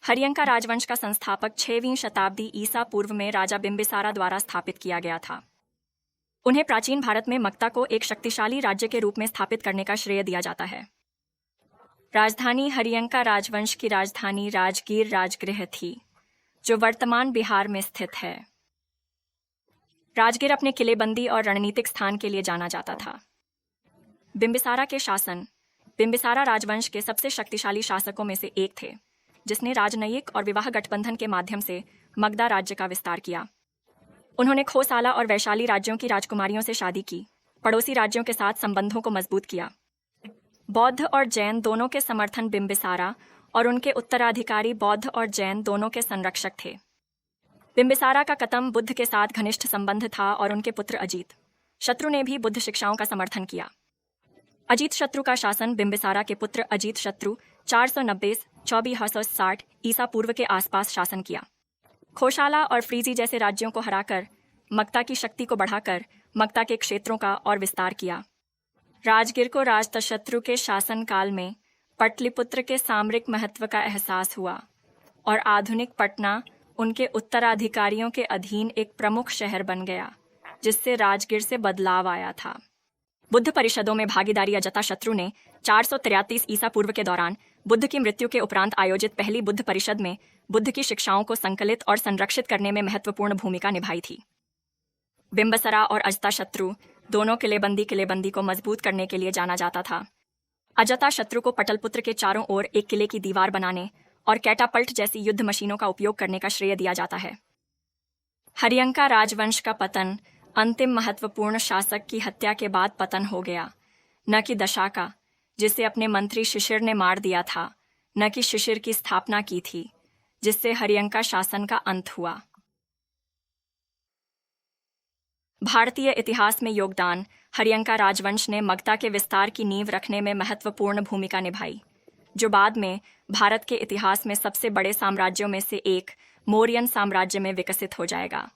हरियंका राजवंश का संस्थापक 6वीं शताब्दी ईसा पूर्व में राजा बिंबिसारा द्वारा स्थापित किया गया था। उन्हें प्राचीन भारत में मक्ता को एक शक्तिशाली राज्य के रूप में स्थापित करने का श्रेय दिया जाता है। राजधानी हरियंका राजवंश की राजधानी राजगीर राजगृह थी, जो वर्तमान बिहार में स्थित है। राजगीर अपने किलेबंदी और रणनीतिक स्थान के लिए जाना जाता था। बिंबिसारा के शासन बिंबिसारा राजवंश के सबसे शक्तिशाली शासकों में से एक थे, जिसने राजनयिक और विवाह गठबंधन के माध्यम से मगधा राज्य का विस्तार किया। उन्होंने खोसाला और वैशाली राज्यों की राजकुमारियों से शादी की, पड़ोसी राज्यों के साथ संबंधों को मजबूत किया। बौद्ध और जैन दोनों के समर्थन बिंबिसारा और उनके उत्तराधिकारी बौद्ध और जैन दोनों के संरक्षक थे। बिंबिसारा का कतम बुद्ध के साथ घनिष्ठ संबंध था और उनके पुत्र अजीत शत्रु ने भी बुद्ध शिक्षाओं का समर्थन किया। अजीत शत्रु का शासन बिंबिसारा के पुत्र अजीत शत्रु 490-2460 ईसा पूर्व के आसपास शासन किया। खोशाला और फ्रीजी जैसे राज्यों को हराकर मक्ता की शक्ति को बढ़ाकर मक्ता के क्षेत्रों का और विस्तार किया। राजगीर को राजतशत्रु के शासनकाल में पटलिपुत्र के सामरिक महत्व का एहसास हुआ और आधुनिक पटना उनके उत्तराधिकारियों के अधीन एक प्रमुख शहर बन गया, जिससे राजगीर से बदलाव आया था। बुद्ध परिषदों में भागीदारी अजातशत्रु ने 433 ईसा पूर्व के दौरान बुद्ध की मृत्यु के उपरांत आयोजित पहली बुद्ध परिषद में बुद्ध की शिक्षाओं को संकलित और संरक्षित करने में महत्वपूर्ण भूमिका निभाई थी। बिंबिसारा और अजातशत्रु दोनों किलेबंदी को मजबूत करने के लिए जाना जाता था। अजातशत्रु को पटलपुत्र के चारों ओर एक किले की दीवार बनाने और कैटापल्ट जैसी युद्ध मशीनों का उपयोग करने का श्रेय दिया जाता है। हरियंका राजवंश का पतन अंतिम महत्वपूर्ण शासक की हत्या के बाद पतन हो गया, न कि दशा का, जिसे अपने मंत्री शिशिर ने मार दिया था, न कि शिशिर की स्थापना की थी, जिससे हरियंका शासन का अंत हुआ। भारतीय इतिहास में योगदान हरियंका राजवंश ने मगधा के विस्तार की नींव रखने में महत्वपूर्ण भूमिका निभाई, जो बाद में भारत के इतिहास में सबसे बड़े साम्राज्यों में से एक मौर्यन साम्राज्य में विकसित हो जाएगा।